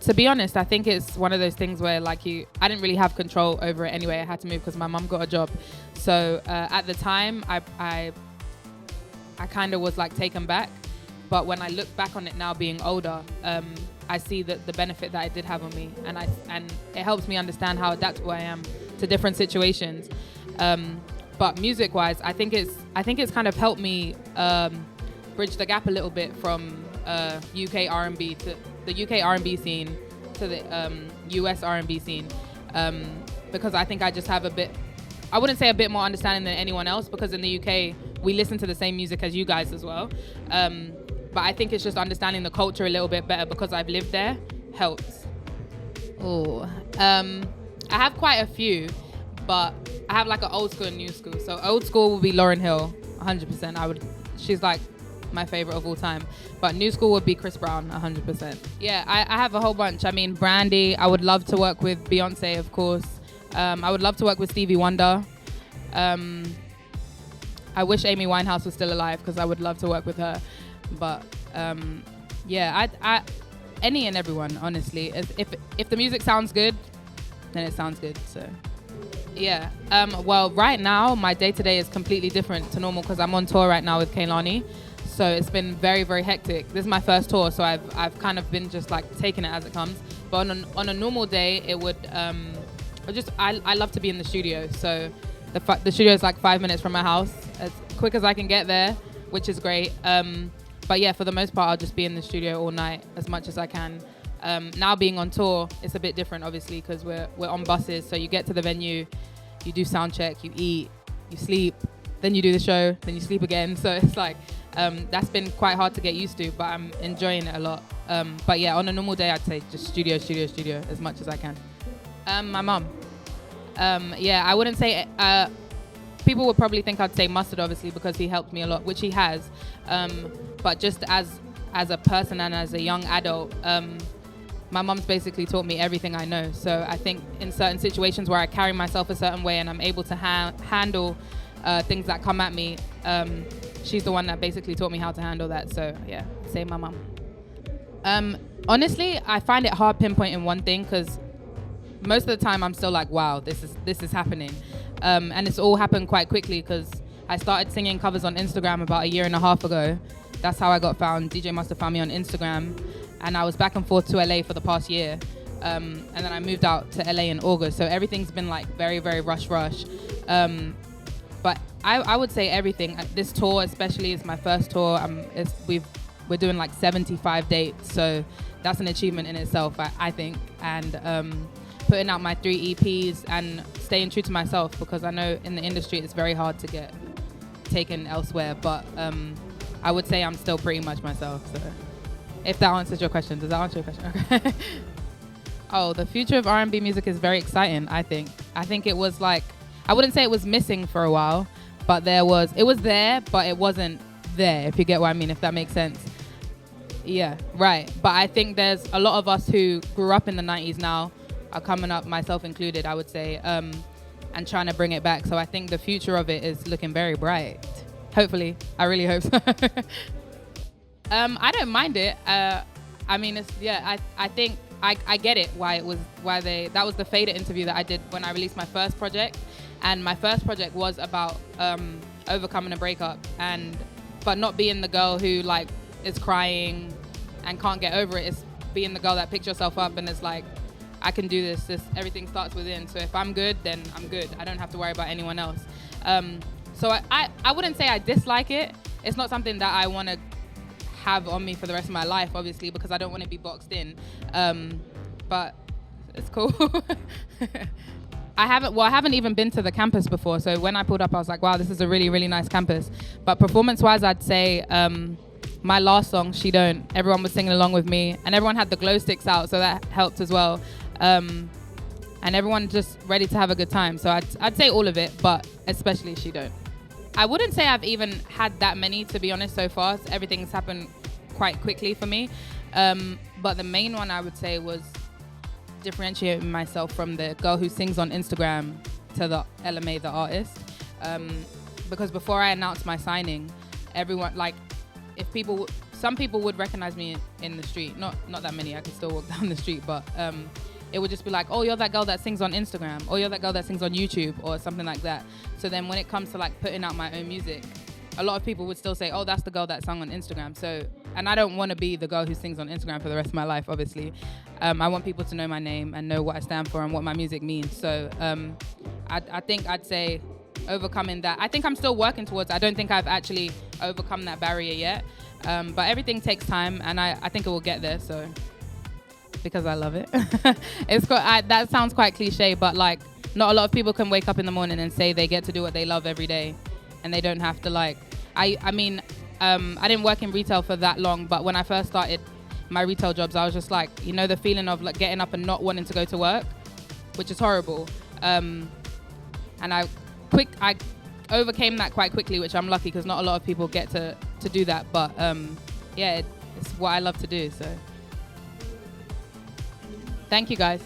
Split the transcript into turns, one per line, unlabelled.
To be honest, I think it's one of those things where I didn't really have control over it anyway. I had to move because my mum got a job. So at the time, I kind of was taken back. But when I look back on it now, being older, I see that the benefit that it did have on me, and it helps me understand how adaptable I am to different situations. But music-wise, I think it's kind of helped me bridge the gap a little bit from UK R&B to the UK R&B scene to the US R&B scene, because I think I just have I wouldn't say a bit more understanding than anyone else, because in the UK we listen to the same music as you guys as well. But I think it's just understanding the culture a little bit better because I've lived there helps. I have quite a few, but I have an old school and new school. So old school will be Lauryn Hill, 100%. She's my favorite of all time. But new school would be Chris Brown, 100%. Yeah, I have a whole bunch. I mean, Brandy. I would love to work with Beyonce, of course. I would love to work with Stevie Wonder. I wish Amy Winehouse was still alive because I would love to work with her. But yeah, I any and everyone, honestly. If the music sounds good, then it sounds good. So yeah. Well, right now my day-to-day is completely different to normal because I'm on tour right now with Kehlani. So it's been very, very hectic. This is my first tour, so I've kind of been just taking it as it comes. But on a normal day, it would I love to be in the studio. So the studio is 5 minutes from my house, as quick as I can get there, which is great. But yeah, for the most part, I'll just be in the studio all night as much as I can. Now being on tour, it's a bit different, obviously, because we're on buses. So you get to the venue, you do sound check, you eat, you sleep, then you do the show, then you sleep again. So it's that's been quite hard to get used to, but I'm enjoying it a lot. But yeah, on a normal day, I'd say just studio as much as I can. My mum. Yeah, I wouldn't say... people would probably think I'd say Mustard, obviously, because he helped me a lot, which he has. But just as a person and as a young adult, my mum's basically taught me everything I know. So I think in certain situations where I carry myself a certain way and I'm able to handle things that come at me, she's the one that basically taught me how to handle that. So yeah, say my mum. Honestly, I find it hard pinpointing one thing because most of the time I'm still wow, this is happening. And it's all happened quite quickly because I started singing covers on Instagram about 1.5 years ago. That's how I got found. DJ Mustard found me on Instagram, and I was back and forth to LA for the past year. And then I moved out to LA in August. So everything's been very, very rush. But I would say everything. This tour especially is my first tour. We're doing 75 dates. So that's an achievement in itself, I think. And putting out my 3 EPs and staying true to myself, because I know in the industry it's very hard to get taken elsewhere. But I would say I'm still pretty much myself. So if that answers your question. Does that answer your question? Okay. Oh, the future of R&B music is very exciting, I think. I think it was I wouldn't say it was missing for a while, but it was there, but it wasn't there, if you get what I mean, if that makes sense. Yeah, right. But I think there's a lot of us who grew up in the 90s now are coming up, myself included, I would say, and trying to bring it back. So I think the future of it is looking very bright. Hopefully. I really hope so. I don't mind it. I mean, I think I get it that was the Fader interview that I did when I released my first project. And my first project was about overcoming a breakup but not being the girl who is crying and can't get over it. It's being the girl that picks yourself up and it's I can do this. Everything starts within. So if I'm good, then I'm good. I don't have to worry about anyone else. So I wouldn't say I dislike it. It's not something that I want to have on me for the rest of my life, obviously, because I don't want to be boxed in. But it's cool. I haven't even been to the campus before. So when I pulled up, I was like, wow, this is a really, really nice campus. But performance-wise, I'd say my last song, She Don't, everyone was singing along with me, and everyone had the glow sticks out, so that helped as well. And everyone just ready to have a good time. So I'd say all of it, but especially She Don't. I wouldn't say I've even had that many, to be honest, so far. Everything's happened quite quickly for me. But the main one I would say was differentiating myself from the girl who sings on Instagram to the Ella Mai, the artist. Because before I announced my signing, everyone, if people some people would recognize me in the street. Not that many. I can still walk down the street, but it would just be like, oh, you're that girl that sings on Instagram, or you're that girl that sings on YouTube, or something like that. So then when it comes to like putting out my own music, a lot of people would still say, oh, that's the girl that sang on Instagram. So, and I don't want to be the girl who sings on Instagram for the rest of my life, obviously. I want people to know my name and know what I stand for and what my music means. So I think I'd say overcoming that. I think I'm still working towards it. I don't think I've actually overcome that barrier yet. But everything takes time, and I think it will get there, so... because I love it. That sounds quite cliche, but like not a lot of people can wake up in the morning and say they get to do what they love every day, and they don't have to like. I mean, I didn't work in retail for that long, but when I first started my retail jobs, I was just like, you know, the feeling of like getting up and not wanting to go to work, which is horrible. And I overcame that quite quickly, which I'm lucky because not a lot of people get to do that. But yeah, it's what I love to do. So. Thank you, guys.